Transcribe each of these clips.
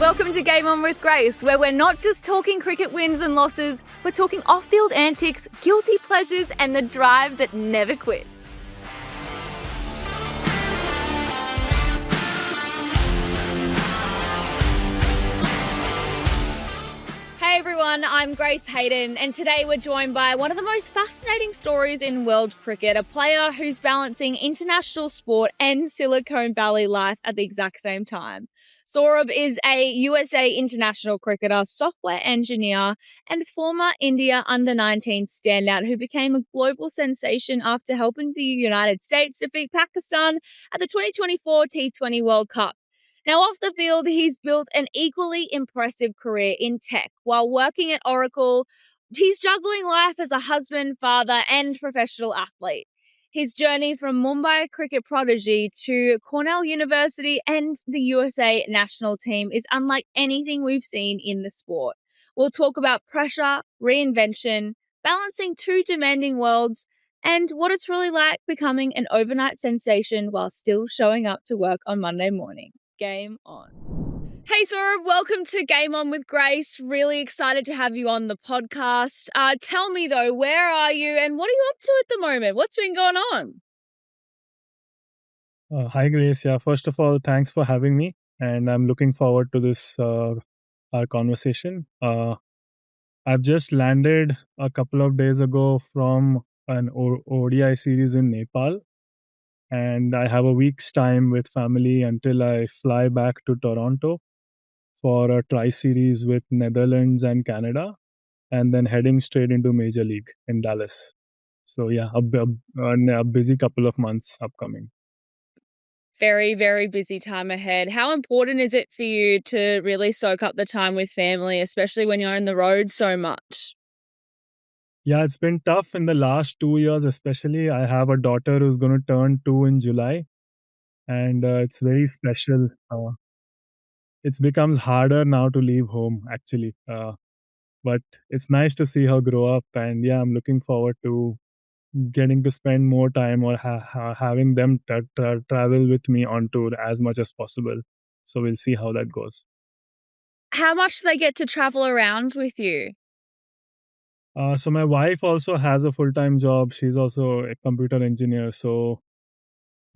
Welcome to Game On with Grace, where we're not just talking cricket wins and losses, we're talking off-field antics, guilty pleasures, and the drive that never quits. Hey everyone, I'm Grace Hayden, and today we're joined by one of the most fascinating stories in world cricket, a player who's balancing international sport and Silicon Valley life at the exact same time. Saurabh is a USA international cricketer, software engineer, and former India under-19 standout who became a global sensation after helping the United States defeat Pakistan at the 2024 T20 World Cup. Now, off the field, he's built an equally impressive career in tech. While working at Oracle, he's juggling life as a husband, father, and professional athlete. His journey from Mumbai cricket prodigy to Cornell University and the USA national team is unlike anything we've seen in the sport. We'll talk about pressure, reinvention, balancing two demanding worlds, and what it's really like becoming an overnight sensation while still showing up to work on Monday morning. Game on. Hey Saurabh, welcome to Game On with Grace. Really excited to have you on the podcast. Tell me though, where are you and what are you up to at the moment? What's been going on? Hi Grace. Yeah, first of all, thanks for having me, and I'm looking forward to this our conversation. I've just landed a couple of days ago from an ODI series in Nepal, and I have a week's time with family until I fly back to Toronto for a tri-series with Netherlands and Canada, and then heading straight into Major League in Dallas. So yeah, a busy couple of months upcoming. Very, very busy time ahead. How important is it for you to really soak up the time with family, especially when you're on the road so much? Yeah, it's been tough in the last 2 years, especially. I have a daughter who's going to turn 2 in July, and it's very special. It becomes harder now to leave home, actually. But it's nice to see her grow up, and yeah, I'm looking forward to getting to spend more time or having them travel with me on tour as much as possible. So we'll see how that goes. How much do they get to travel around with you? So my wife also has a full-time job. She's also a computer engineer. So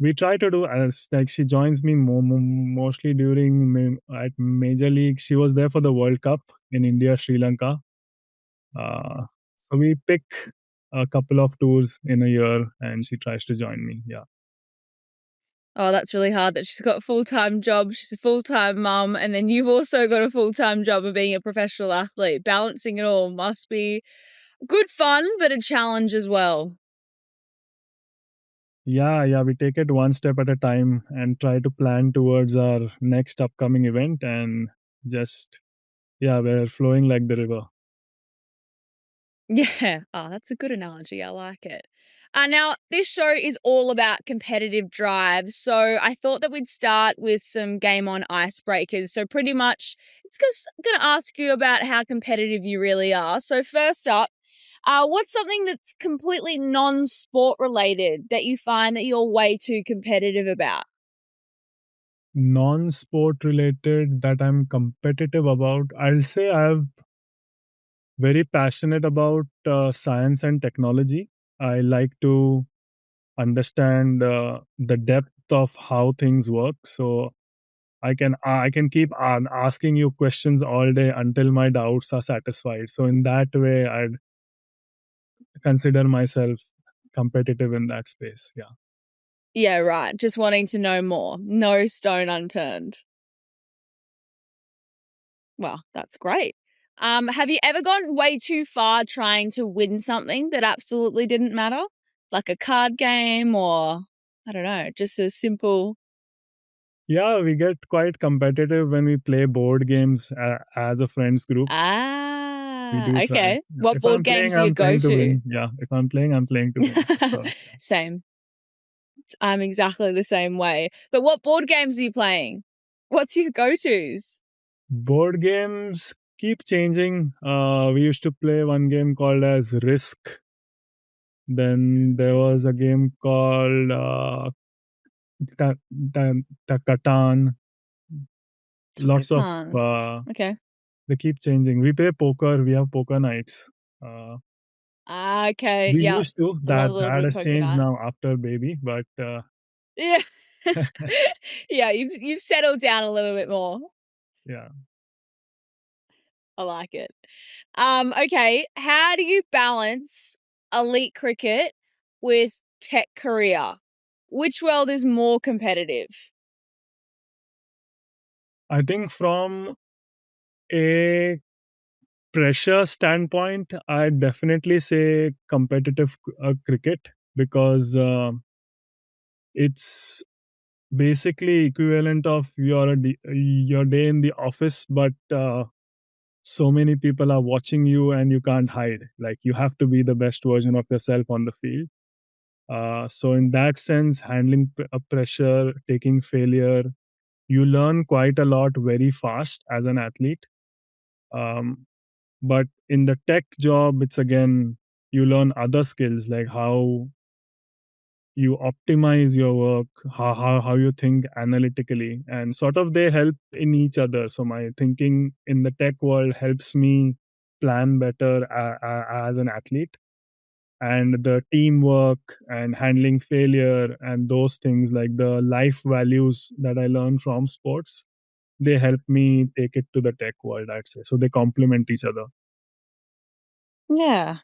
we try to do as like she joins me mostly during at Major League. She was there for the World Cup in India, Sri Lanka. Uh, so we pick a couple of tours in a year, and she tries to join me. Yeah. Oh, that's really hard that she's got a full-time job. She's a full-time mum, and then you've also got a full-time job of being a professional athlete. Balancing it all must be good fun, but a challenge as well. Yeah, we take it one step at a time and try to plan towards our next upcoming event, and just we're flowing like the river. Yeah. Oh, that's a good analogy. I like it. Now, this show is all about competitive drive. So I thought that we'd start with some game on icebreakers. So pretty much it's just going to ask you about how competitive you really are. So first up, what's something that's completely non-sport related that you find that you're way too competitive about? Non-sport related that I'm competitive about, I'll say I'm very passionate about science and technology. I like to understand the depth of how things work. So I can keep on asking you questions all day until my doubts are satisfied. So in that way, I'd consider myself competitive in that space. Yeah. Yeah, right. Just wanting to know more. No stone unturned. Well, that's great. Have you ever gone way too far trying to win something that absolutely didn't matter? Like a card game or, I don't know, just a simple... Yeah, we get quite competitive when we play board games as a friends group. We do try. Okay. Yeah. What If board I'm games playing, do you I'm go playing to to? win. Yeah, if I'm playing, I'm playing to win. So Same. I'm exactly the same way. But what board games are you playing? What's your go-tos? board games keep changing. We used to play one game called as Risk. Then there was a game called Catan. Lots of Pakistan. Okay. they keep changing. We play poker. We have poker nights. Uh, Ah, okay. we Yeah. used to. Love That a little that bit of has poker changed night. now after baby. But Yeah. Yeah, you've settled down a little bit more. yeah, I like it. Okay. How do you balance elite cricket with tech career? Which world is more competitive? I think from a pressure standpoint, I definitely say competitive cricket because it's basically equivalent of your day in the office, but so many people are watching you and you can't hide. Like you have to be the best version of yourself on the field. So in that sense, handling pressure, taking failure, you learn quite a lot very fast as an athlete. Um, but in the tech job, it's again you learn other skills like how you optimize your work, how you think analytically, and sort of they help in each other. So my thinking in the tech world helps me plan better as an athlete, and the teamwork and handling failure and those things like the life values that I learned from sports, they help me take it to the tech world, I'd say. So they complement each other. Yeah,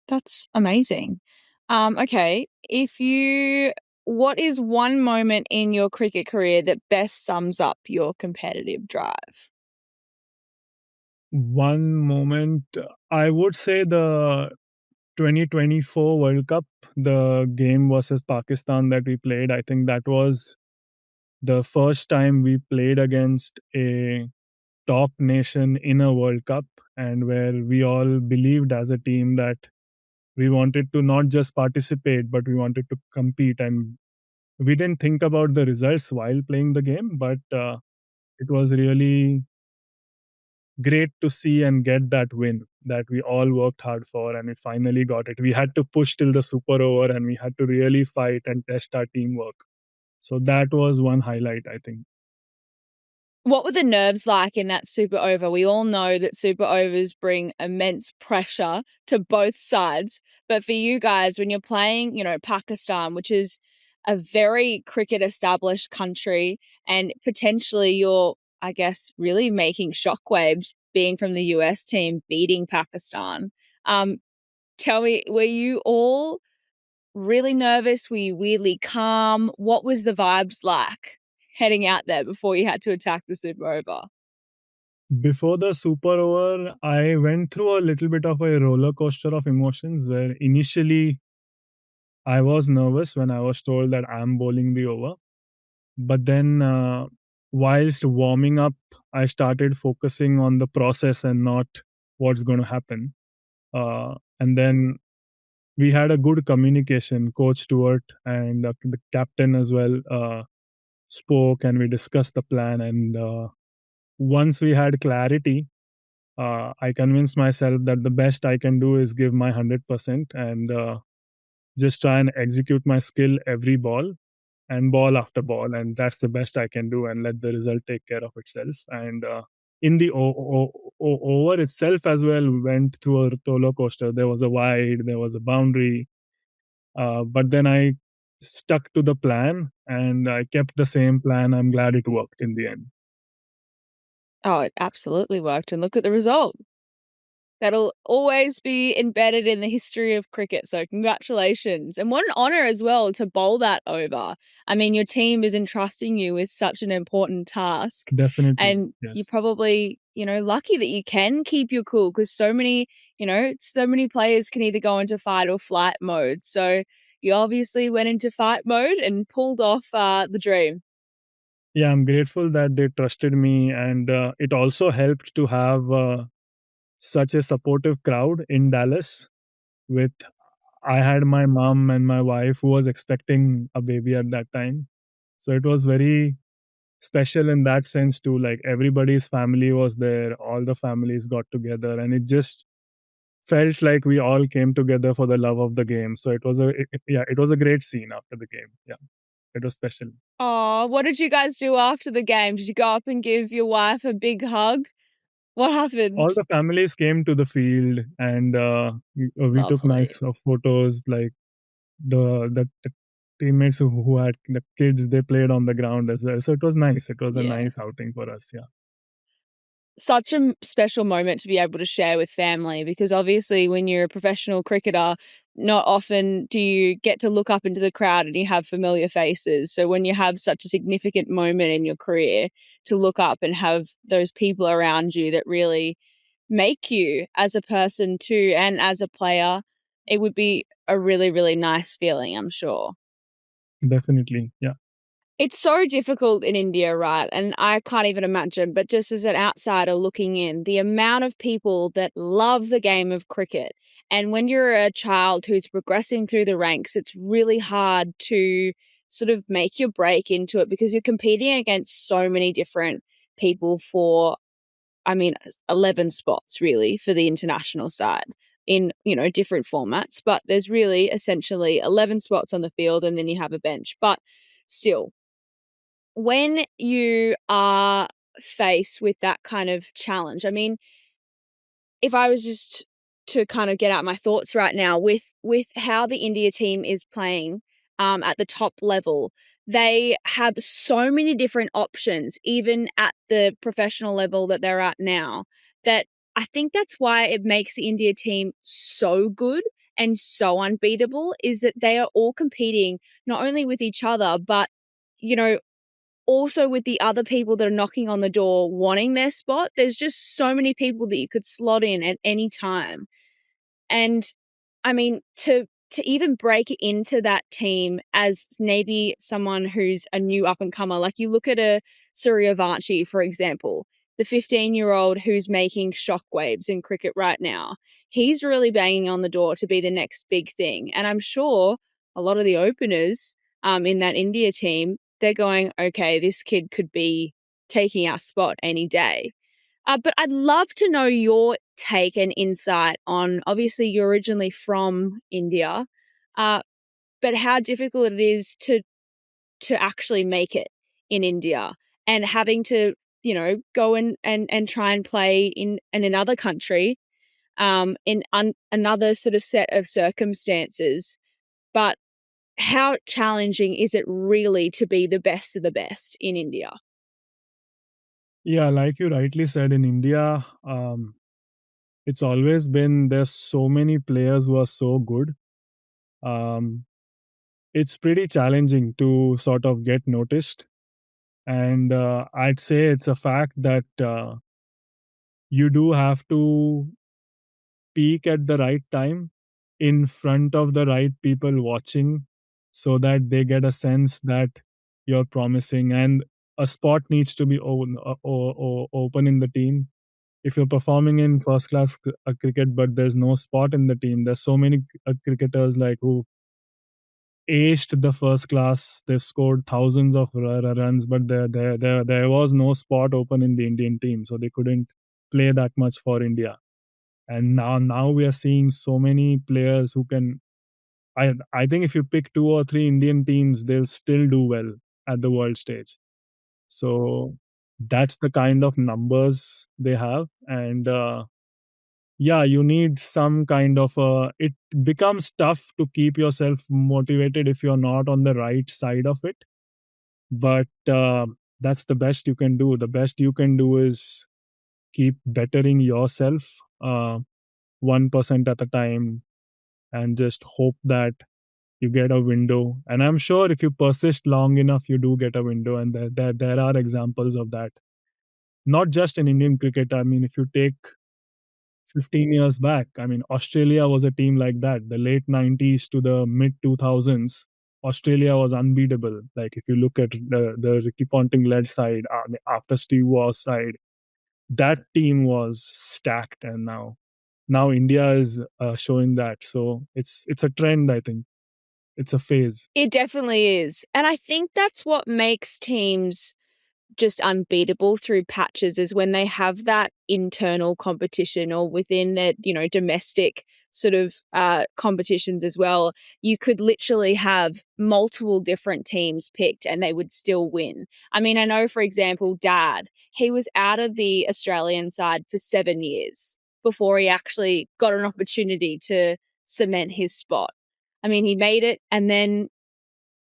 that's amazing. Okay. What is one moment in your cricket career that best sums up your competitive drive? One moment, I would say the 2024 World Cup, the game versus Pakistan that we played. I think that was the first time we played against a top nation in a World Cup, and where we all believed as a team that we wanted to not just participate, but we wanted to compete. And we didn't think about the results while playing the game, but it was really great to see and get that win that we all worked hard for, and we finally got it. We had to push till the super over and we had to really fight and test our teamwork. So that was one highlight, I think. What were the nerves like in that super over? We all know that super overs bring immense pressure to both sides. But for you guys, when you're playing, Pakistan, which is a very cricket established country, and potentially you're, I guess, really making shockwaves being from the US team beating Pakistan. Um, Tell me, were you all really nervous? Were you weirdly calm? What was the vibes like heading out there before you had to attack the super over? Before the super over, I went through a little bit of a roller coaster of emotions where initially I was nervous when I was told that I'm bowling the over. But then, whilst warming up, I started focusing on the process and not what's going to happen. And then we had a good communication. Coach Stewart and the captain as well spoke, and we discussed the plan. And once we had clarity, I convinced myself that the best I can do is give my 100% and just try and execute my skill every ball and ball after ball, and that's the best I can do, and let the result take care of itself. And in the over itself as well, we went through a roller coaster. There was a wide, there was a boundary, but then I stuck to the plan and I kept the same plan. I'm glad it worked in the end. Oh, it absolutely worked, and look at the result. That'll always be embedded in the history of cricket, so congratulations. And what an honour as well to bowl that over. I mean, your team is entrusting you with such an important task, Definitely, and you're yes. probably, lucky that you can keep your cool because so many players can either go into fight or flight mode. So you obviously went into fight mode and pulled off the dream. Yeah, I'm grateful that they trusted me, and it also helped to have such a supportive crowd in Dallas. With I had my mom and my wife who was expecting a baby at that time, so it was very special in that sense too. Like everybody's family was there, all the families got together, and it just felt like we all came together for the love of the game. So it was yeah, it was a great scene after the game. Yeah. It was special. Oh, what did you guys do after the game? Did you go up and give your wife a big hug? What happened? All the families came to the field, and we took Lovely. nice photos. Like the teammates who had the kids, they played on the ground as well. So it was nice. It was a Yeah. nice outing for us. Yeah. Such a special moment to be able to share with family, because obviously when you're a professional cricketer, not often do you get to look up into the crowd and you have familiar faces. So when you have such a significant moment in your career, to look up and have those people around you that really make you as a person too and as a player, it would be a really, really nice feeling, I'm sure. Definitely. Yeah. It's so difficult in India, right? And I can't even imagine, but just as an outsider looking in, the amount of people that love the game of cricket. And when you're a child who's progressing through the ranks, it's really hard to sort of make your break into it, because you're competing against so many different people for, 11 spots really for the international side in, different formats. But there's really essentially 11 spots on the field, and then you have a bench. But still, when you are faced with that kind of challenge, if I was just to kind of get out my thoughts right now with how the India team is playing at the top level, they have so many different options, even at the professional level that they're at now, that I think that's why it makes the India team so good and so unbeatable, is that they are all competing not only with each other, but, you know, also with the other people that are knocking on the door wanting their spot. There's just so many people that you could slot in at any time. And to even break into that team as maybe someone who's a new up and comer, like you look at a Suryavanshi, for example, the 15-year-old who's making shockwaves in cricket right now. He's really banging on the door to be the next big thing. And I'm sure a lot of the openers in that India team, they're going, okay, this kid could be taking our spot any day. But I'd love to know your take and insight on, obviously you're originally from India, but how difficult it is to actually make it in India, and having to, go and try and play in another country, another sort of set of circumstances. But how challenging is it really to be the best of the best in India? Yeah, like you rightly said, in India, it's always been, there's so many players who are so good. Um, it's pretty challenging to sort of get noticed. And I'd say it's a fact that you do have to peak at the right time in front of the right people watching, so that they get a sense that you're promising, and a spot needs to be open in the team. If you're performing in first class cricket but there's no spot in the team, there's so many cricketers like who aced the first class, they've scored thousands of runs, but there was no spot open in the Indian team, so they couldn't play that much for India. And now we are seeing so many players who can, I think if you pick two or three Indian teams, they'll still do well at the world stage. So that's the kind of numbers they have. And yeah, you need some kind of it becomes tough to keep yourself motivated if you're not on the right side of it. But that's the best you can do. The best you can do is keep bettering yourself, 1% at a time, and just hope that you get a window. And I'm sure if you persist long enough, you do get a window. And there are examples of that, not just in Indian cricket. I mean, if you take 15 years back, I mean, Australia was a team like that. The late 90s to the mid 2000s, Australia was unbeatable. Like, if you look at the Ricky Ponting led side, after Steve Waugh's side, that team was stacked. And now India is showing that. So it's a trend, I think. It's a phase. It definitely is. And I think that's what makes teams just unbeatable through patches is when they have that internal competition or within their, domestic sort of competitions as well. You could literally have multiple different teams picked and they would still win. I mean, I know, for example, Dad, he was out of the Australian side for 7 years before he actually got an opportunity to cement his spot. I mean, he made it and then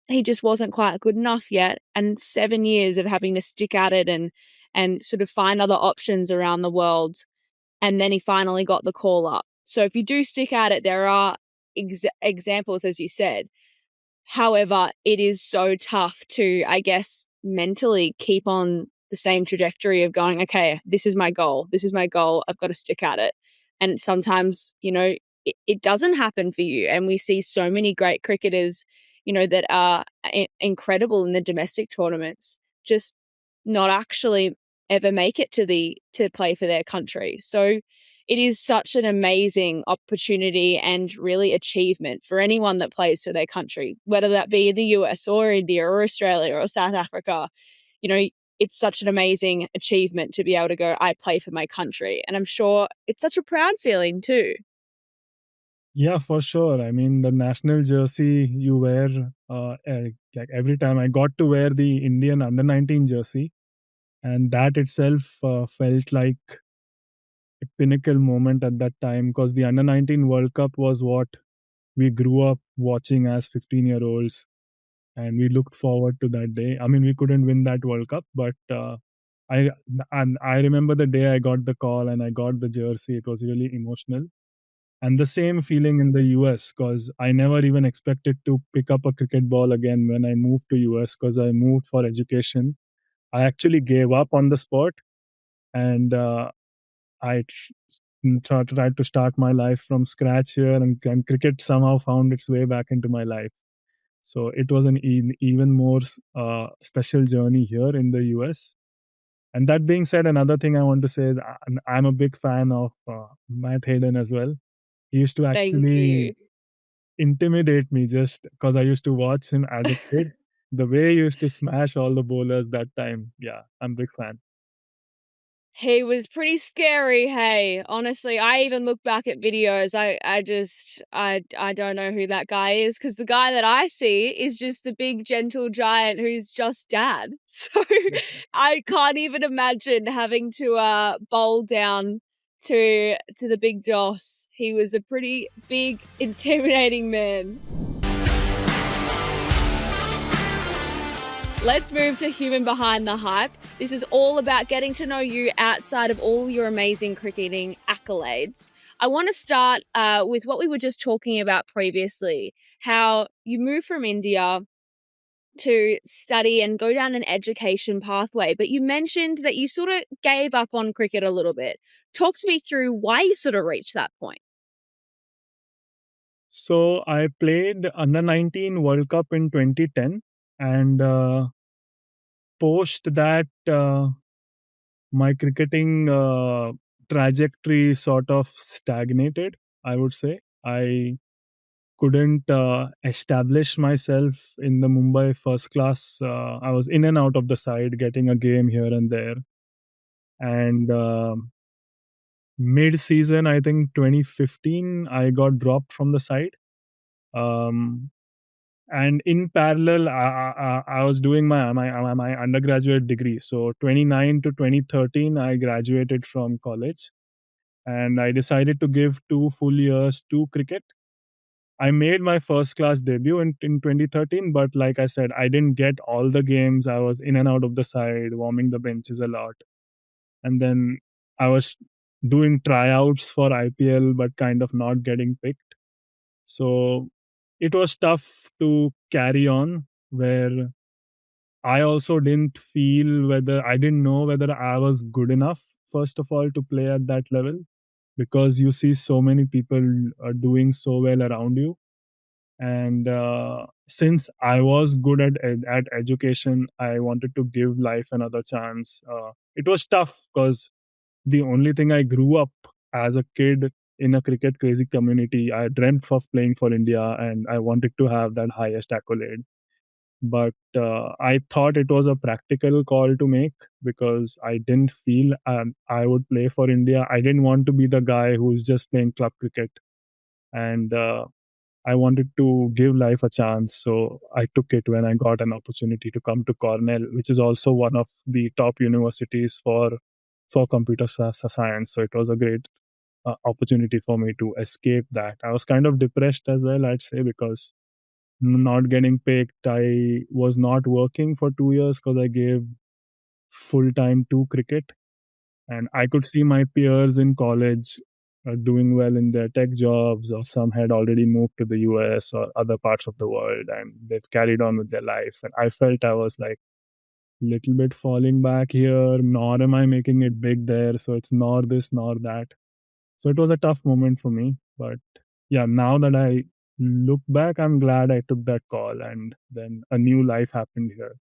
he just wasn't quite good enough yet. And 7 years of having to stick at it and sort of find other options around the world. And then he finally got the call up. So if you do stick at it, there are examples, as you said. However, it is so tough to, I guess, mentally keep on the same trajectory of going, okay, this is my goal. This is my goal. I've got to stick at it. And sometimes, it doesn't happen for you. And we see so many great cricketers, that are incredible in the domestic tournaments, just not actually ever make it to play for their country. So it is such an amazing opportunity and really achievement for anyone that plays for their country, whether that be the US or India or Australia or South Africa. It's such an amazing achievement to be able to go, I play for my country. And I'm sure it's such a proud feeling too. Yeah, for sure. I mean, the national jersey you wear, like every time I got to wear the Indian under 19 jersey, and that itself felt like a pinnacle moment at that time, because the under 19 World Cup was what we grew up watching as 15-year-olds, and we looked forward to that day. I mean, we couldn't win that World Cup, but I and I remember the day I got the call and I got the jersey. It was really emotional. And the same feeling in the US, because I never even expected to pick up a cricket ball again when I moved to US, because I moved for education. I actually gave up on the sport, and I tried to start my life from scratch here, and cricket somehow found its way back into my life. So it was an even more special journey here in the US. And that being said, another thing I want to say is I'm a big fan of Matt Hayden as well. He used to Thank you. actually intimidate me just because I used to watch him as a kid. The way he used to smash all the bowlers that time. Yeah, I'm a big fan. He was pretty scary, hey. Honestly, I even look back at videos. I don't know who that guy is, because the guy that I see is just the big gentle giant who's just Dad. So I can't even imagine having to bowl down to the big Doss. He was a pretty big, intimidating man. Let's move to Human Behind the Hype. This is all about getting to know you outside of all your amazing cricketing accolades. I want to start with what we were just talking about previously, how you moved from India to study and go down an education pathway, but you mentioned that you sort of gave up on cricket a little bit. Talk to me through why you sort of reached that point. So I played under 19 World Cup in 2010, and post that, my cricketing trajectory sort of stagnated, I would say. I couldn't establish myself in the Mumbai first class. I was in and out of the side, getting a game here and there. And mid season, I think 2015, I got dropped from the side. Um, and in parallel, I was doing my undergraduate degree. So 29 to 2013, I graduated from college, and I decided to give 2 full years to cricket. I made my first class debut in 2013, but like I said, I didn't get all the games. I was in and out of the side, warming the benches a lot. And then I was doing tryouts for IPL, but kind of not getting picked. So it was tough to carry on, where I also didn't feel whether I didn't know whether I was good enough, first of all, to play at that level, because you see so many people are doing so well around you. And since I was good at education, I wanted to give life another chance. It was tough because the only thing I grew up as a kid in a cricket crazy community, I dreamt of playing for India and I wanted to have that highest accolade. but I thought it was a practical call to make because I didn't feel I would play for India. I didn't want to be the guy who's just playing club cricket, and I wanted to give life a chance. So I took it when I got an opportunity to come to Cornell, which is also one of the top universities for computer science. So it was a great opportunity for me to escape that. I was kind of depressed as well, I'd say, because not getting picked. I was not working for 2 years because I gave full time to cricket, and I could see my peers in college doing well in their tech jobs, or some had already moved to the US or other parts of the world, and they've carried on with their life. And I felt I was like little bit falling back here. Nor am I making it big there, so it's nor this nor that. So it was a tough moment for me, but yeah, now that I look back, I'm glad I took that call, and then a new life happened here.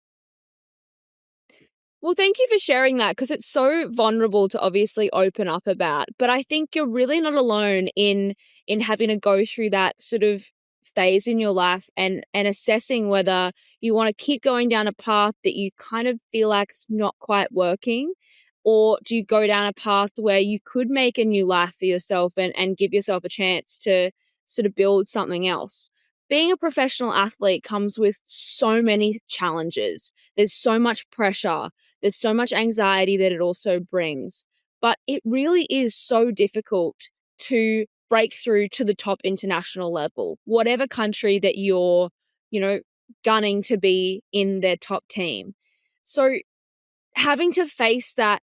Well, thank you for sharing that because it's so vulnerable to obviously open up about. But I think you're really not alone in having to go through that sort of phase in your life and assessing whether you want to keep going down a path that you kind of feel like's not quite working, or do you go down a path where you could make a new life for yourself and give yourself a chance to sort of build something else. Being a professional athlete comes with so many challenges. There's so much pressure. There's so much anxiety that it also brings. But it really is so difficult to break through to the top international level, whatever country that you're, gunning to be in their top team. So having to face that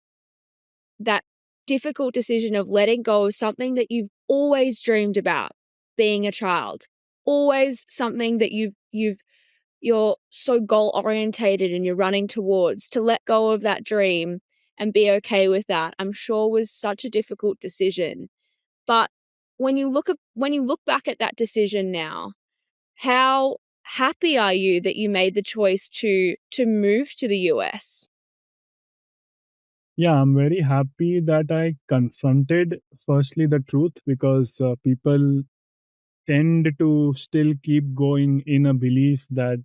difficult decision of letting go of something that you've always dreamed about being a child, always something that you're so goal orientated and you're running towards, to let go of that dream and be okay with that, I'm sure was such a difficult decision. But when you look back at that decision now, how happy are you that you made the choice to move to the US? Yeah, I'm very happy that I confronted firstly the truth, because people tend to still keep going in a belief that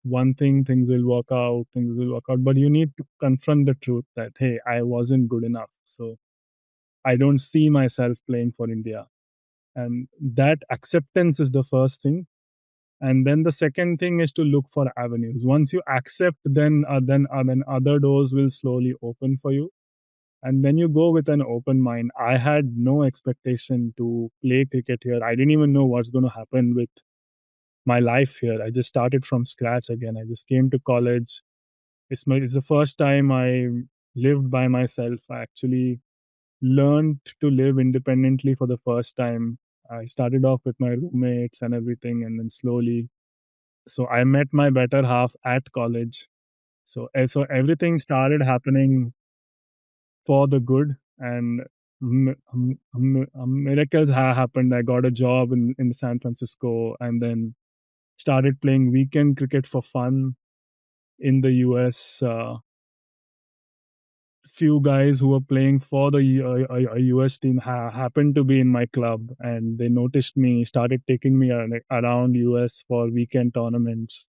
one thing, things will work out, but you need to confront the truth that, hey, I wasn't good enough. So I don't see myself playing for India. And that acceptance is the first thing. And then the second thing is to look for avenues. Once you accept, then other doors will slowly open for you. And then you go with an open mind. I had no expectation to play cricket here. I didn't even know what's going to happen with my life here. I just started from scratch again. I just came to college. It's the first time I lived by myself. I actually learned to live independently for the first time. I started off with my roommates and everything, and then slowly. So I met my better half at college. So everything started happening for the good, and miracles happened. I got a job in San Francisco, and then started playing weekend cricket for fun in the US. Few guys who were playing for the US team happened to be in my club, and they noticed me, started taking me around US for weekend tournaments.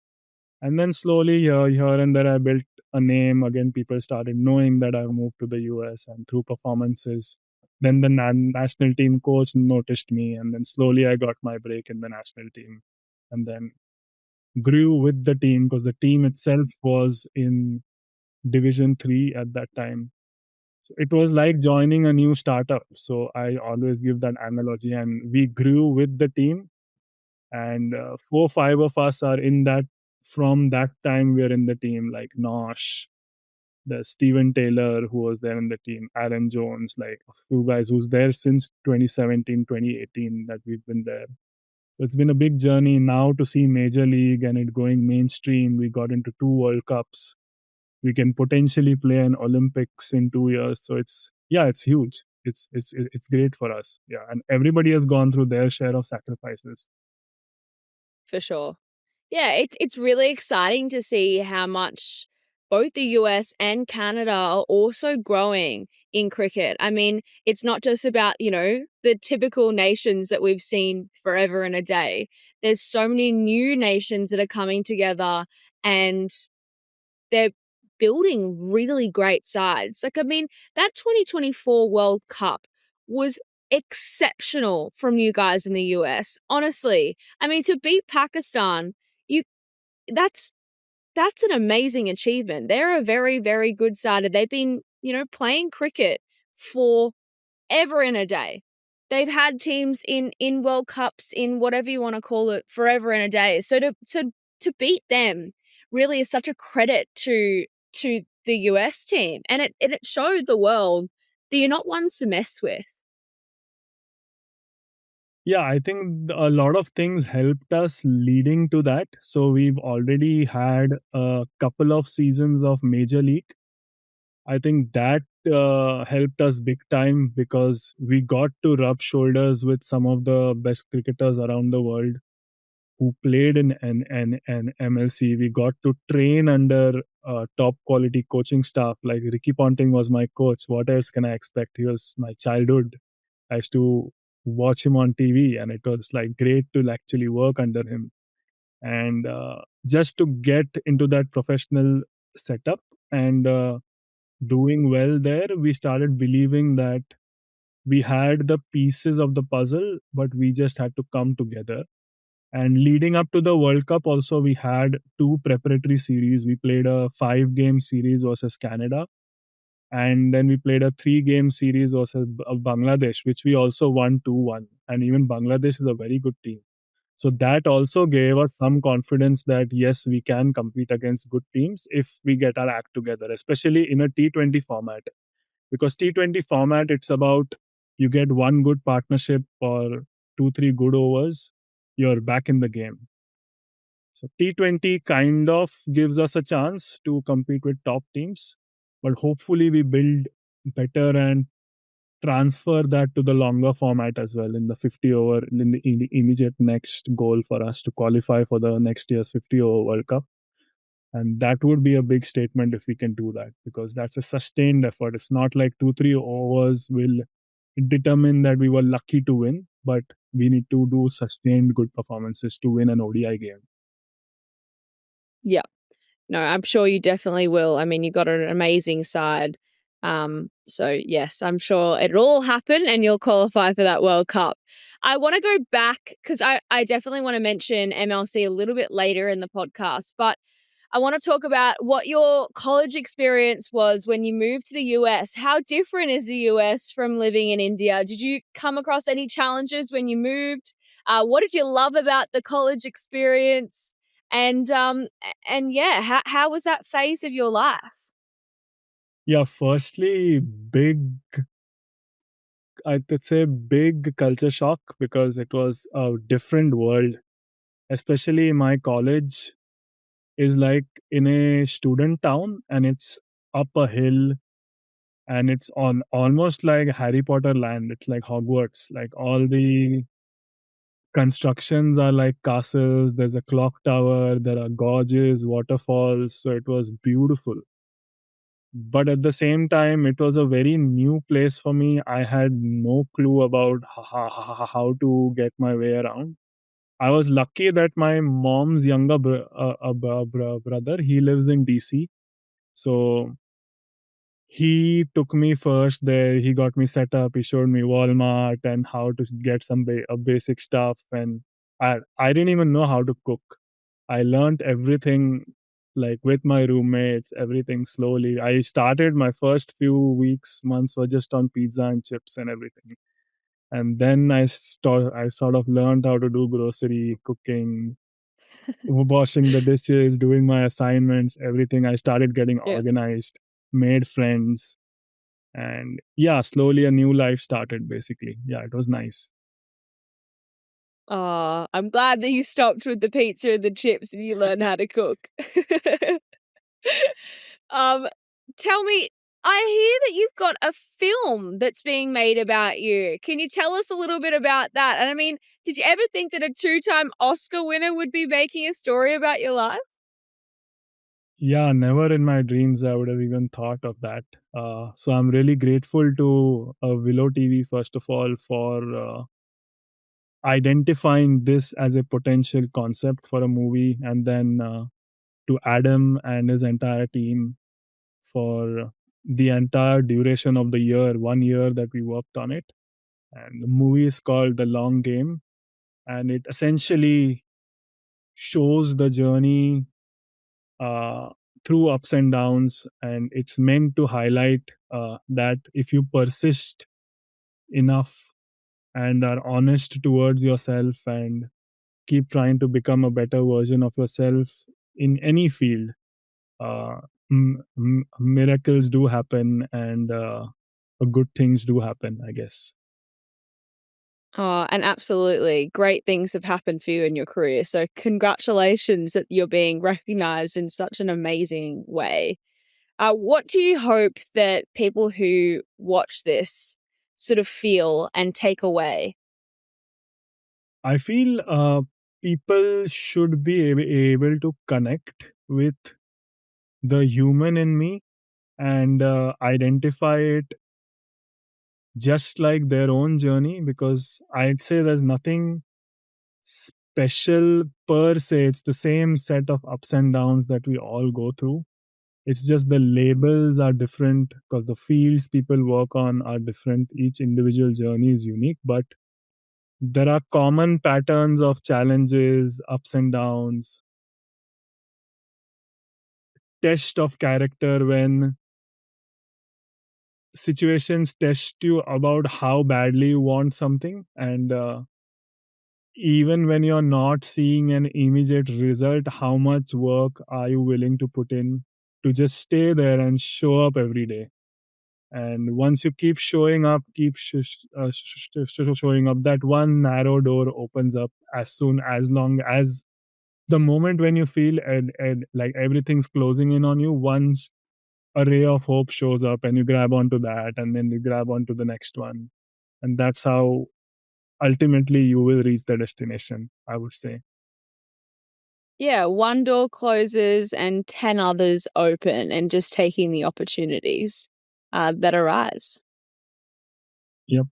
And then slowly, here and there, I built a name. Again, people started knowing that I moved to the US, and through performances. Then the national team coach noticed me, and then slowly I got my break in the national team, and then grew with the team because the team itself was in Division 3 at that time. So it was like joining a new startup. So I always give that analogy, and we grew with the team, and 4 5 of us are in that. From that time we're in the team, like Nosh, the Steven Taylor who was there in the team, Aaron Jones, like a few guys who's there since 2017 2018 that we've been there. So it's been a big journey now to see Major League and it going mainstream. We got into 2 World Cups. We can potentially play an Olympics in 2 years. So it's huge. It's great for us. Yeah, and everybody has gone through their share of sacrifices. For sure. Yeah, it's really exciting to see how much both the US and Canada are also growing in cricket. I mean, it's not just about, the typical nations that we've seen forever and a day. There's so many new nations that are coming together and they're building really great sides. Like, I mean, that 2024 World Cup was exceptional from you guys in the US. Honestly, I mean, to beat Pakistan, you that's that's an amazing achievement. They're a very, very good side. And they've been, playing cricket for ever and a day. They've had teams in World Cups, in whatever you want to call it, forever and a day. So to beat them really is such a credit to the US team. And it showed the world that you're not ones to mess with. Yeah, I think a lot of things helped us leading to that. So we've already had a couple of seasons of Major League. I think that helped us big time because we got to rub shoulders with some of the best cricketers around the world who played in an MLC. We got to train under top quality coaching staff. Like Ricky Ponting was my coach. What else can I expect? He was my childhood. I used to watch him on TV, and it was like great to actually work under him. And just to get into that professional setup and doing well there, we started believing that we had the pieces of the puzzle, but we just had to come together. And leading up to the World Cup, also, we had two preparatory series. We played a 5 game series versus Canada, and then we played a 3 game series versus Bangladesh, which we also won 2-1. And even Bangladesh is a very good team. So that also gave us some confidence that yes, we can compete against good teams if we get our act together, especially in a T20 format. Because T20 format, it's about you get one good partnership or 2, 3 good overs, you're back in the game. So T20 kind of gives us a chance to compete with top teams, but hopefully we build better and transfer that to the longer format as well in the 50 over, in the immediate next goal for us to qualify for the next year's 50 over World Cup. And that would be a big statement if we can do that, because that's a sustained effort. It's not like 2, 3 overs will determine that we were lucky to win, but we need to do sustained good performances to win an ODI game. Yeah. No, I'm sure you definitely will. I mean, you got an amazing side. So yes, I'm sure it'll all happen and you'll qualify for that World Cup. I want to go back because I definitely want to mention MLC a little bit later in the podcast, but I want to talk about what your college experience was when you moved to the US. How different is the US from living in India? Did you come across any challenges when you moved? What did you love about the college experience? And yeah, how was that phase of your life? Yeah, firstly, I could say big culture shock because it was a different world. Especially my college is like in a student town and it's up a hill and it's on almost like Harry Potter land. It's like Hogwarts. Like all the constructions are like castles. There's a clock tower. There are gorges, waterfalls. So it was beautiful. But at the same time, it was a very new place for me. I had no clue about how to get my way around. I was lucky that my mom's younger brother, he lives in DC. So he took me first there. He got me set up. He showed me Walmart and how to get some basic stuff. And I didn't even know how to cook. I learned everything like with my roommates, everything slowly. I started my first few weeks, months were just on pizza and chips and everything. And then I sort of learned how to do grocery, cooking, washing the dishes, doing my assignments, everything. I started getting Yeah. organized, made friends, and yeah, slowly a new life started basically. Yeah, it was nice. Oh, I'm glad that you stopped with the pizza and the chips and you learned how to cook. um, Tell me, I hear that you've got a film that's being made about you. Can you tell us a little bit about that? And I mean, did you ever think that a 2-time Oscar winner would be making a story about your life? Yeah, never in my dreams I would have even thought of that. So I'm really grateful to Willow TV first of all for identifying this as a potential concept for a movie, and then to Adam and his entire team for the entire duration of the year, 1 year that we worked on it. And the movie is called The Long Game, and it essentially shows the journey uh, through ups and downs, and it's meant to highlight that if you persist enough and are honest towards yourself and keep trying to become a better version of yourself in any field, uh, miracles do happen, and good things do happen, I guess. Oh, and absolutely great things have happened for you in your career. So congratulations that you're being recognized in such an amazing way. What do you hope that people who watch this sort of feel and take away? I feel people should be able to connect with the human in me and identify it just like their own journey, because I'd say there's nothing special per se. It's the same set of ups and downs that we all go through. It's just the labels are different because the fields people work on are different. Each individual journey is unique, but there are common patterns of challenges, ups and downs, test of character when situations test you about how badly you want something, and even when you're not seeing an immediate result, how much work are you willing to put in to just stay there and show up every day? And once you keep showing up, showing up, that one narrow door opens up as long as the moment when you feel and like everything's closing in on you, once a ray of hope shows up and you grab onto that, and then you grab onto the next one, and that's how ultimately you will reach the destination, I would say. Yeah, one door closes and 10 others open, and just taking the opportunities that arise. Yep.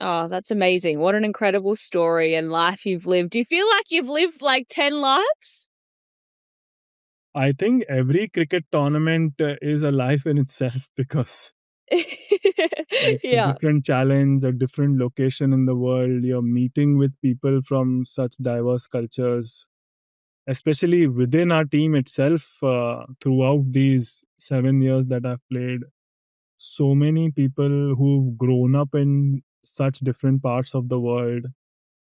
Oh, that's amazing. What an incredible story and life you've lived. Do you feel like you've lived like 10 lives? I think every cricket tournament is a life in itself because it's a Yeah. different challenge, a different location in the world. You're meeting with people from such diverse cultures, especially within our team itself. Throughout these 7 years that I've played, so many people who've grown up in such different parts of the world,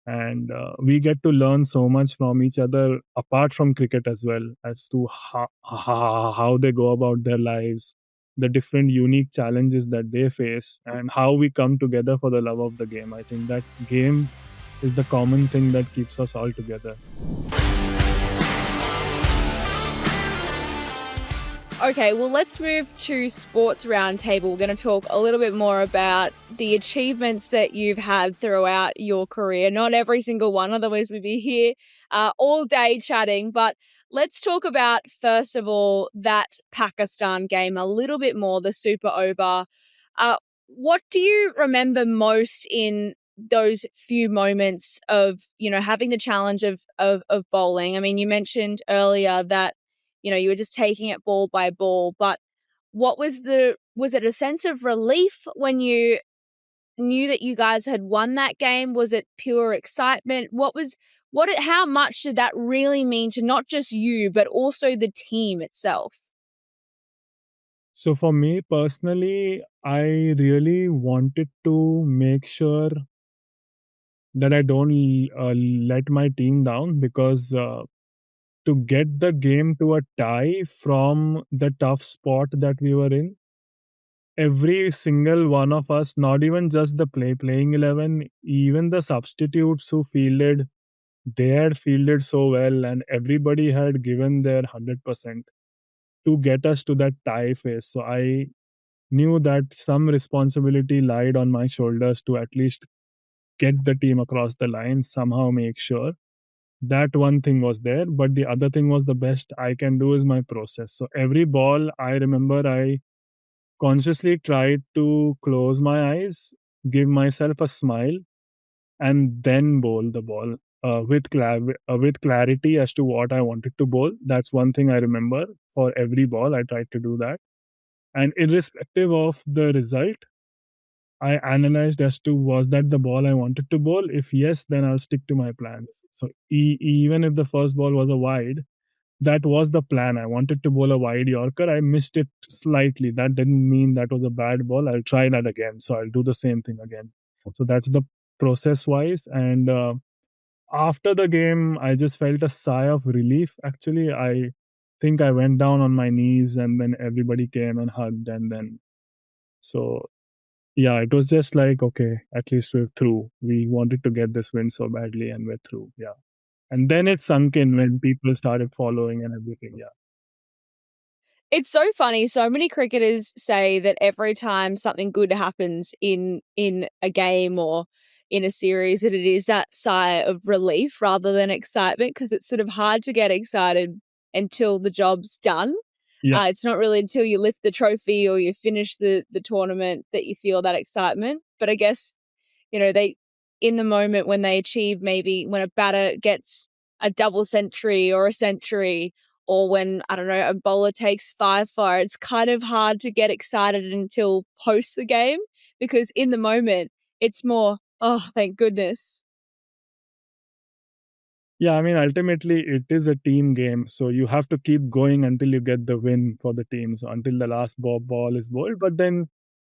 and we get to learn so much from each other apart from cricket as well, as to how they go about their lives, the different unique challenges that they face, and how we come together for the love of the game. I think that game is the common thing that keeps us all together. Okay, well, let's move to Sports Roundtable. We're going to talk a little bit more about the achievements that you've had throughout your career. Not every single one, otherwise we'd be here all day chatting. But let's talk about, first of all, that Pakistan game a little bit more, the Super Over. What do you remember most in those few moments of, having the challenge of bowling? I mean, you mentioned earlier that you were just taking it ball by ball, but was it a sense of relief when you knew that you guys had won that game? Was it pure excitement? How much did that really mean to not just you, but also the team itself? So for me personally, I really wanted to make sure that I don't let my team down, because to get the game to a tie from the tough spot that we were in, every single one of us, not even just the playing 11, even the substitutes who fielded, they had fielded so well, and everybody had given their 100% to get us to that tie phase. So I knew that some responsibility lied on my shoulders to at least get the team across the line, somehow make sure that one thing was there. But the other thing was, the best I can do is my process. So every ball, I remember I consciously tried to close my eyes, give myself a smile, and then bowl the ball. with clarity as to what I wanted to bowl. That's one thing I remember. For every ball, I tried to do that, and irrespective of the result, I analyzed as to was that the ball I wanted to bowl. If yes, then I'll stick to my plans. So even if the first ball was a wide, that was the plan. I wanted to bowl a wide Yorker. I missed it slightly. That didn't mean that was a bad ball. I'll try that again. So I'll do the same thing again. So that's the process wise. And after the game, I just felt a sigh of relief. Actually, I think I went down on my knees and then everybody came and hugged. And then, so yeah, it was just like, okay, at least we're through. We wanted to get this win so badly and we're through. Yeah. And then it sunk in when people started following and everything. Yeah. It's so funny. So many cricketers say that every time something good happens in a game or in a series, that it is that sigh of relief rather than excitement, because it's sort of hard to get excited until the job's done. Yeah. It's not really until you lift the trophy or you finish the tournament that you feel that excitement. But I guess, they, in the moment when they achieve, maybe when a batter gets a double century or a century, or when, I don't know, a bowler takes 5 for, it's kind of hard to get excited until post the game, because in the moment it's more, oh, thank goodness. Yeah, I mean, ultimately, it is a team game. So you have to keep going until you get the win for the team. So until the last ball is bowled. But then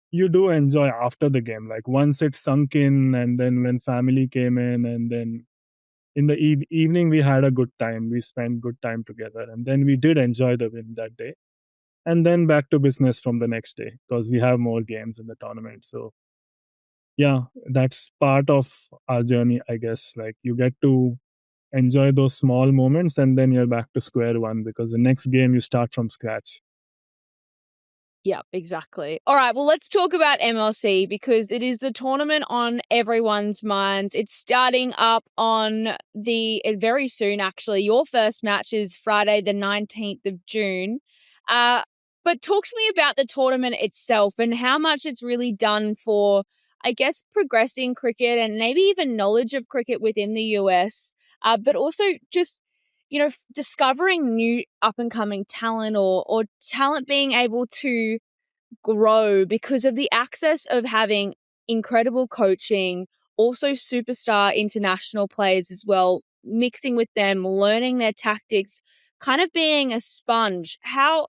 you do enjoy after the game. Like once it sunk in, and then when family came in, and then in the evening, we had a good time. We spent good time together. And then we did enjoy the win that day. And then back to business from the next day because we have more games in the tournament. So yeah, that's part of our journey, I guess. Like you get to enjoy those small moments and then you're back to square one because the next game you start from scratch. Yeah, exactly. All right, well, let's talk about MLC because it is the tournament on everyone's minds. It's starting up on very soon, actually. Your first match is Friday, the 19th of June. But talk to me about the tournament itself and how much it's really done for, I guess, progressing cricket and maybe even knowledge of cricket within the US, but also just discovering new up and coming talent or talent being able to grow because of the access of having incredible coaching, also superstar international players as well, mixing with them, learning their tactics, kind of being a sponge. How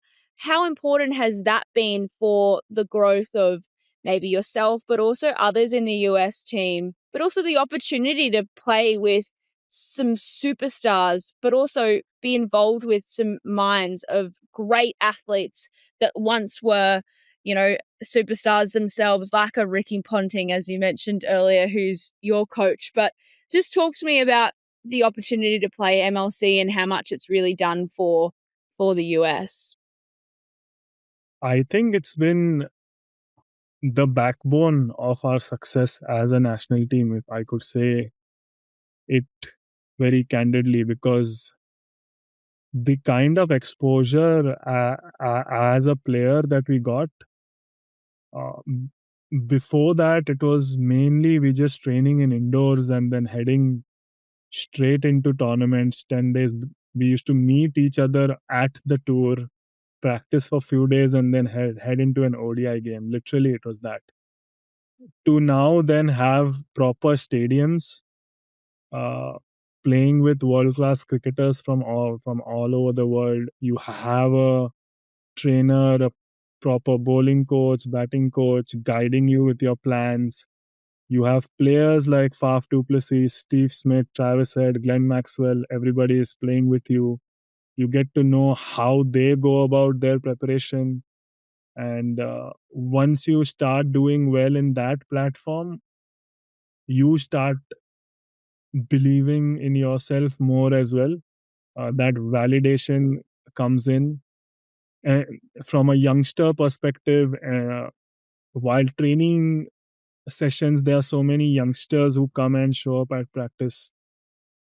important has that been for the growth of maybe yourself, but also others in the US team, but also the opportunity to play with some superstars, but also be involved with some minds of great athletes that once were, superstars themselves, like a Ricky Ponting, as you mentioned earlier, who's your coach. But just talk to me about the opportunity to play MLC and how much it's really done for the US. I think it's been the backbone of our success as a national team, if I could say it very candidly, because the kind of exposure as a player that we got uh, before that, it was mainly we just training in indoors and then heading straight into tournaments 10 days. We used to meet each other at the tour, practice for a few days, and then head into an ODI game. Literally, it was that. To now then have proper stadiums, uh, playing with world class cricketers from all over the world. You have a trainer, a proper bowling coach, batting coach guiding you with your plans. You have players like Faf du Plessis, Steve Smith, Travis Head, Glenn Maxwell. Everybody is playing with you. You get to know how they go about their preparation. And once you start doing well in that platform, you start believing in yourself more as well. That validation comes in. And from a youngster perspective, while training sessions, there are so many youngsters who come and show up at practice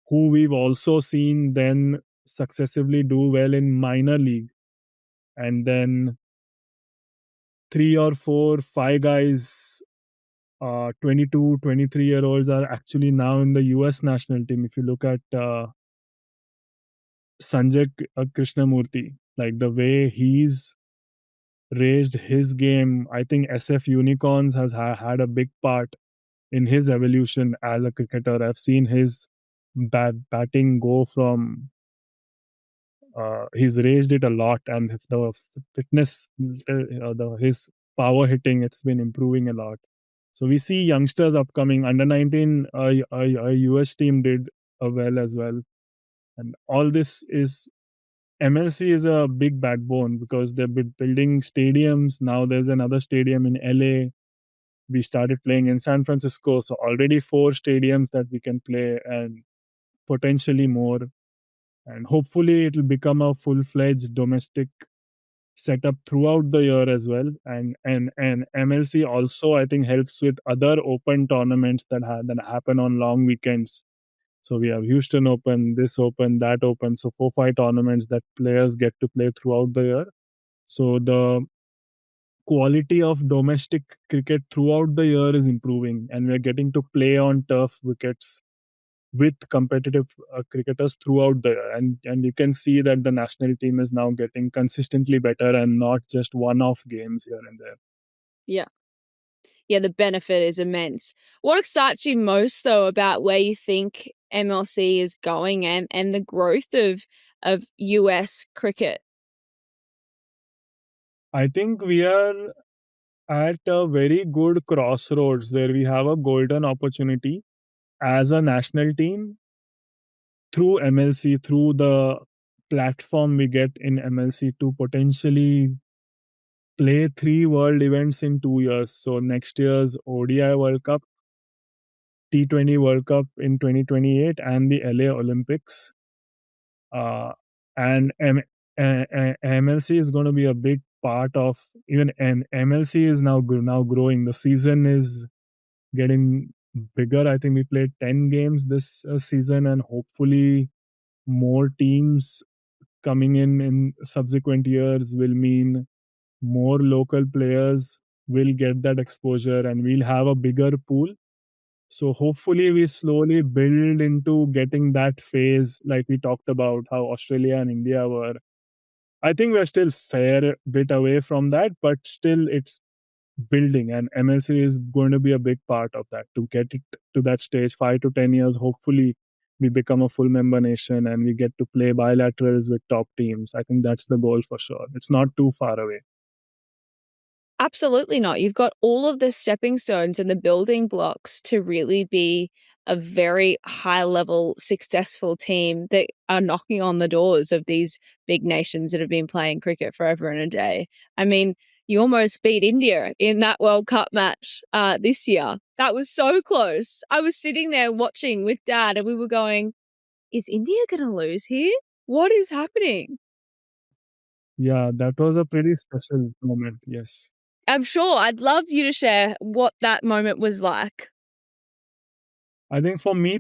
who we've also seen then successively do well in minor league. And then three or four, five guys 22, 23-year-olds are actually now in the US national team. If you look at Sanjay Krishnamurti, like the way he's raised his game, I think SF Unicorns has had a big part in his evolution as a cricketer. I've seen his batting go from he's raised it a lot, and the fitness, his power hitting, it's been improving a lot. So we see youngsters upcoming. Under 19, a US team did well as well, and all this is MLC is a big backbone because they've been building stadiums. Now there's another stadium in LA. We started playing in San Francisco, so already 4 stadiums that we can play, and potentially more. And hopefully it'll become a full-fledged domestic setup throughout the year as well. And MLC also, I think, helps with other open tournaments that happen on long weekends. So we have Houston Open, this Open, that Open. So 4-5 tournaments that players get to play throughout the year. So the quality of domestic cricket throughout the year is improving, and we're getting to play on turf wickets with competitive cricketers throughout the year. And you can see that the national team is now getting consistently better and not just one-off games here and there. Yeah. Yeah, the benefit is immense. What excites you most, though, about where you think MLC is going and the growth of US cricket? I think we are at a very good crossroads where we have a golden opportunity as a national team through MLC, through the platform we get in MLC, to potentially play 3 world events in 2 years. So next year's ODI World Cup, T20 World Cup in 2028, and the LA Olympics. And MLC is going to be a big part of even, and MLC is now growing. The season is getting bigger. I think we played 10 games this season, and hopefully more teams coming in subsequent years will mean more local players will get that exposure, and we'll have a bigger pool. So hopefully we slowly build into getting that phase, like we talked about how Australia and India were. I think we're still fair bit away from that, but still it's building, and MLC is going to be a big part of that to get it to that stage. 5 to 10 years, hopefully we become a full member nation and we get to play bilaterals with top teams. I think that's the goal for sure. It's not too far away. Absolutely not. You've got all of the stepping stones and the building blocks to really be a very high-level, successful team that are knocking on the doors of these big nations that have been playing cricket forever and a day. I mean, you almost beat India in that World Cup match this year. That was so close. I was sitting there watching with Dad, and we were going, is India going to lose here? What is happening? Yeah, that was a pretty special moment. Yes. I'm sure. I'd love you to share what that moment was like. I think for me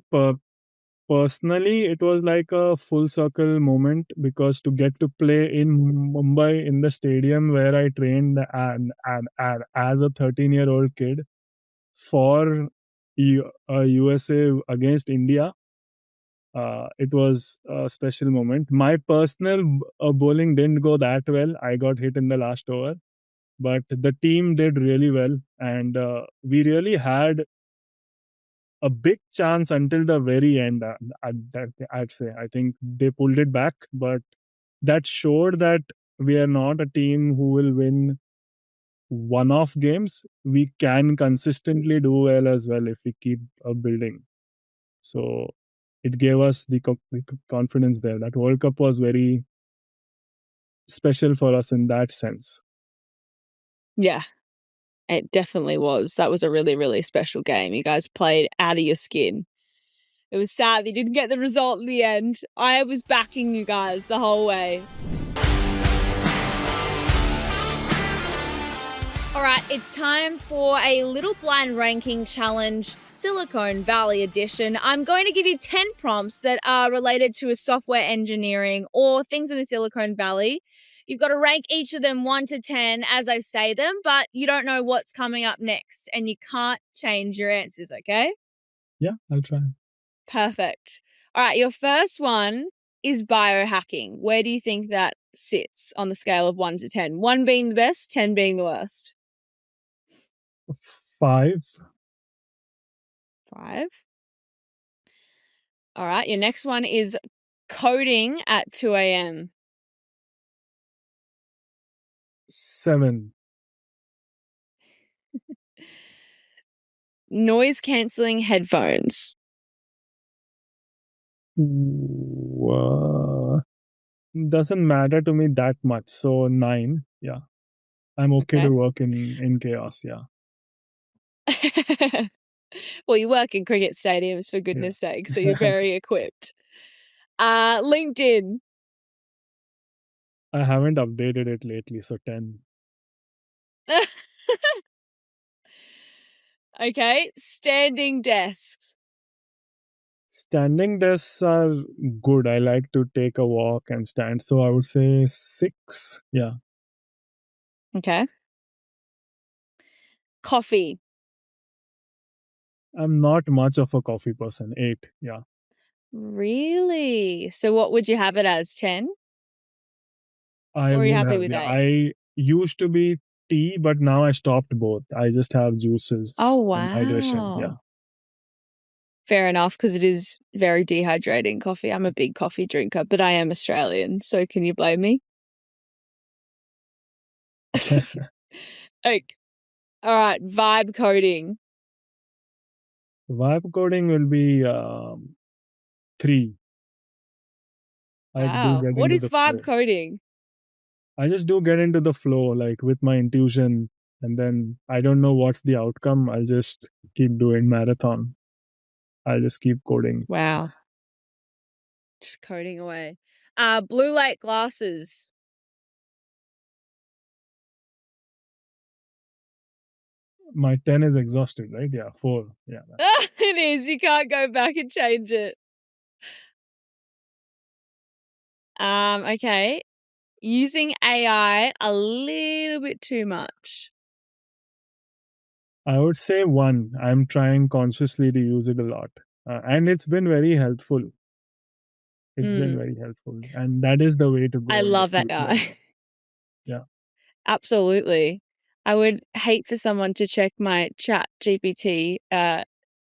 personally, it was like a full circle moment, because to get to play in Mumbai in the stadium where I trained and as a 13-year-old kid for USA against India, it was a special moment. My personal bowling didn't go that well. I got hit in the last over, but the team did really well, and we really had a big chance until the very end. I'd say I think they pulled it back, but that showed that we are not a team who will win one-off games. We can consistently do well as well if we keep building. So it gave us the confidence there. That World Cup was very special for us in that sense. Yeah, it definitely was. That was a really, really special game. You guys played out of your skin. It was sad they didn't get the result in the end. I was backing you guys the whole way. All right, it's time for a little blind ranking challenge, Silicon Valley edition. I'm going to give you 10 prompts that are related to a software engineering or things in the Silicon Valley. You've got to rank each of them 1 to 10 as I say them, but you don't know what's coming up next and you can't change your answers, okay? Yeah, I'll try. Perfect. All right, your first one is biohacking. Where do you think that sits on the scale of 1 to 10? 1 being the best, 10 being the worst. 5. 5. All right, your next one is coding at 2 a.m. 7. Noise cancelling headphones. Doesn't matter to me that much. So 9. Yeah. I'm okay to work in chaos. Yeah. Well, you work in cricket stadiums, for goodness sake, so you're very equipped. LinkedIn. I haven't updated it lately, so 10. Okay, standing desks. Standing desks are good. I like to take a walk and stand. So I would say 6. Yeah. Okay. Coffee. I'm not much of a coffee person. 8. Yeah. Really? So what would you have it as, 10? I Or are you would happy have. with Yeah. 8? I used to be tea, but now I stopped both. I just have juices Oh, and hydration. Yeah. wow. Fair enough, because it is very dehydrating, coffee. I'm a big coffee drinker, but I am Australian, so can you blame me? Okay. All right, vibe coding. Vibe coding will be 3. I do Wow. get What into is the vibe flow. coding? I just do get into the flow, like with my intuition, and then I don't know what's the outcome. I'll just keep doing marathon. I'll just keep coding. Wow. Just coding away. Blue light glasses. My 10 is exhausted, right? Yeah, 4. Yeah. It is. You can't go back and change it. Okay. Using AI a little bit too much. I would say 1. I'm trying consciously to use it a lot. And it's been very helpful. It's been very helpful. And that is the way to go I in the love future. AI. Yeah. Absolutely. I would hate for someone to check my chat GPT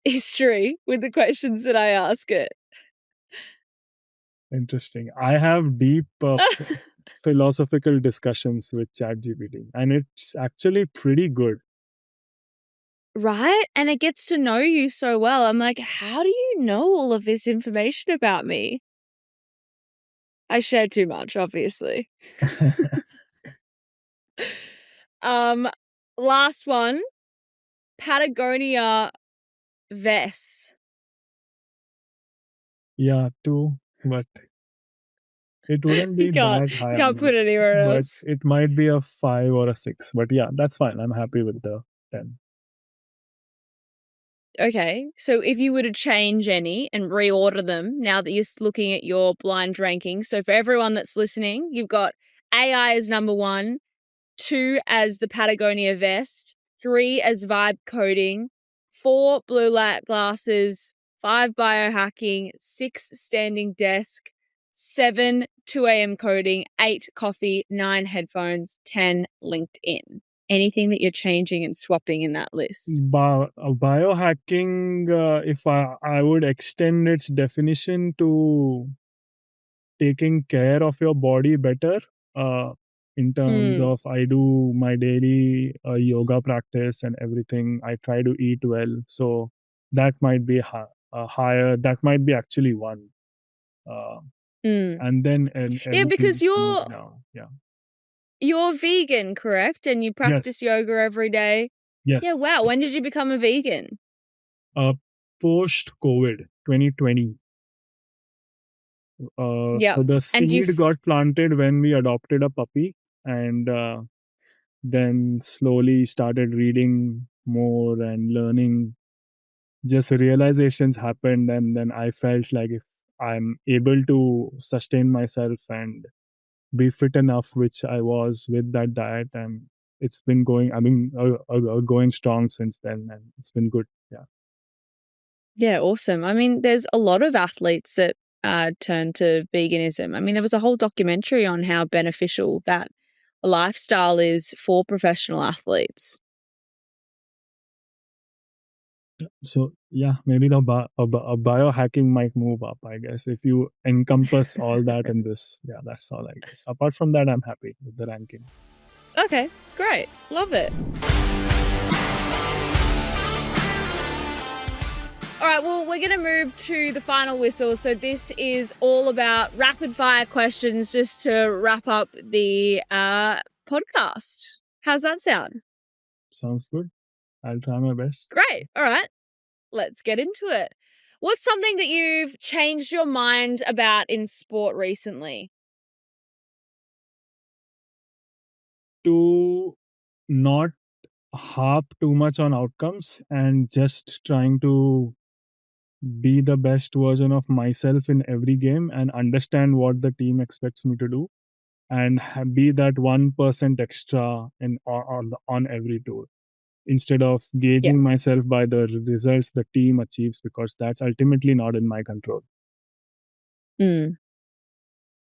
history with the questions that I ask it. Interesting. I have deep philosophical discussions with ChatGPT, and it's actually pretty good. Right? And it gets to know you so well. I'm like, how do you know all of this information about me? I share too much, obviously. Last one, Patagonia vests. Yeah, 2, but it wouldn't be You can't that high. put anywhere But else. it might be a 5 or a 6. But yeah, that's fine. I'm happy with the 10. Okay, so if you were to change any and reorder them now that you're looking at your blind ranking, so for everyone that's listening, you've got AI as number 1, 2 as the Patagonia vest, 3 as vibe coding, 4 blue light glasses, 5 biohacking, 6 standing desk, 7 2 a.m. coding, 8 coffee, 9 headphones, 10 LinkedIn. Anything that you're changing and swapping in that list? Biohacking, if I would extend its definition to taking care of your body better, in terms of I do my daily yoga practice and everything. I try to eat well. So that might be higher. That might be actually 1. And then Yeah, everything because else moves down. Yeah. you're vegan, correct? And you practice Yes. yoga every day. Yes. Yeah, wow. When did you become a vegan? Post-COVID, 2020. Yeah. So the And seed got planted when we adopted a puppy, and then slowly started reading more and learning. Just realizations happened, and then I felt like if I'm able to sustain myself and be fit enough, which I was with that diet, and it's been going. I mean, going strong since then, and it's been good. Yeah. Yeah, awesome. I mean, there's a lot of athletes that turn to veganism. I mean, there was a whole documentary on how beneficial that lifestyle is for professional athletes. So yeah, maybe the biohacking might move up, I guess, if you encompass all that in this. Yeah, that's all, I guess. Apart from that, I'm happy with the ranking. Okay, great. Love it. All right, well, we're going to move to the final whistle. So this is all about rapid fire questions just to wrap up the podcast. How's that sound? Sounds good. I'll try my best. Great. All right, let's get into it. What's something that you've changed your mind about in sport recently? To not harp too much on outcomes and just trying to be the best version of myself in every game and understand what the team expects me to do, and be that 1% extra on every tour, instead of gauging myself by the results the team achieves, because that's ultimately not in my control. No,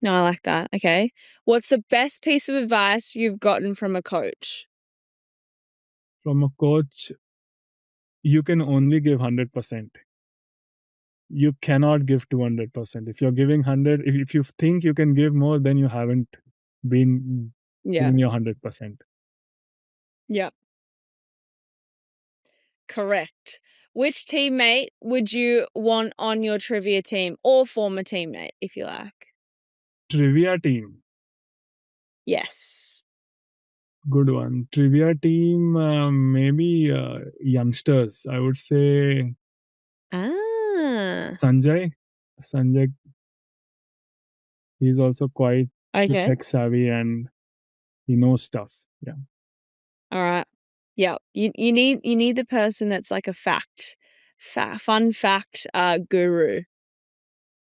I like that. Okay. What's the best piece of advice you've gotten from a coach? From a coach, you can only give 100%. You cannot give 200%. If you're giving 100, if you think you can give more, then you haven't been giving your 100%. Yeah. Correct. Which teammate would you want on your trivia team, or former teammate, if you like? Trivia team. Yes. Good one. Trivia team, maybe youngsters. I would say Sanjay. Sanjay, he's also quite tech savvy and he knows stuff. Yeah. All right. Yeah. You need the person that's like a fun fact guru.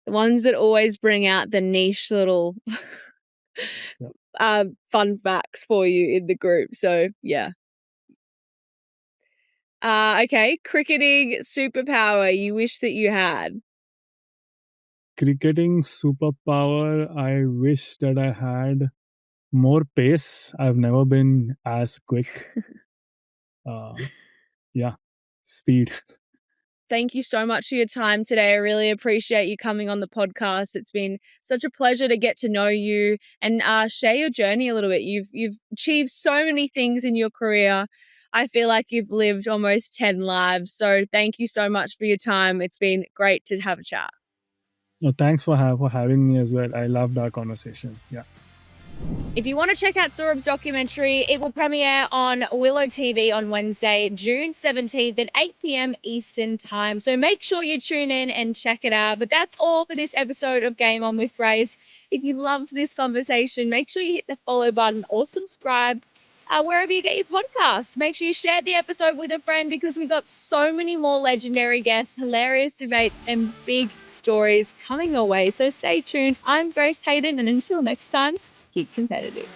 The ones that always bring out the niche little fun facts for you in the group. So yeah. Okay. Cricketing superpower you wish that you had. Cricketing superpower, I wish that I had more pace. I've never been as quick. Yeah, speed. Thank you so much for your time today. I really appreciate you coming on the podcast. It's been such a pleasure to get to know you and share your journey a little bit. You've achieved so many things in your career. I feel like you've lived almost 10 lives. So thank you so much for your time. It's been great to have a chat. No, thanks for having me as well. I loved our conversation. Yeah. If you want to check out Saurabh's documentary, it will premiere on Willow TV on Wednesday, June 17th at 8 p.m. Eastern Time. So make sure you tune in and check it out. But that's all for this episode of Game On with Grace. If you loved this conversation, make sure you hit the follow button or subscribe wherever you get your podcasts. Make sure you share the episode with a friend, because we've got so many more legendary guests, hilarious debates, and big stories coming your way. So stay tuned. I'm Grace Hayden, and until next time, keep competitive.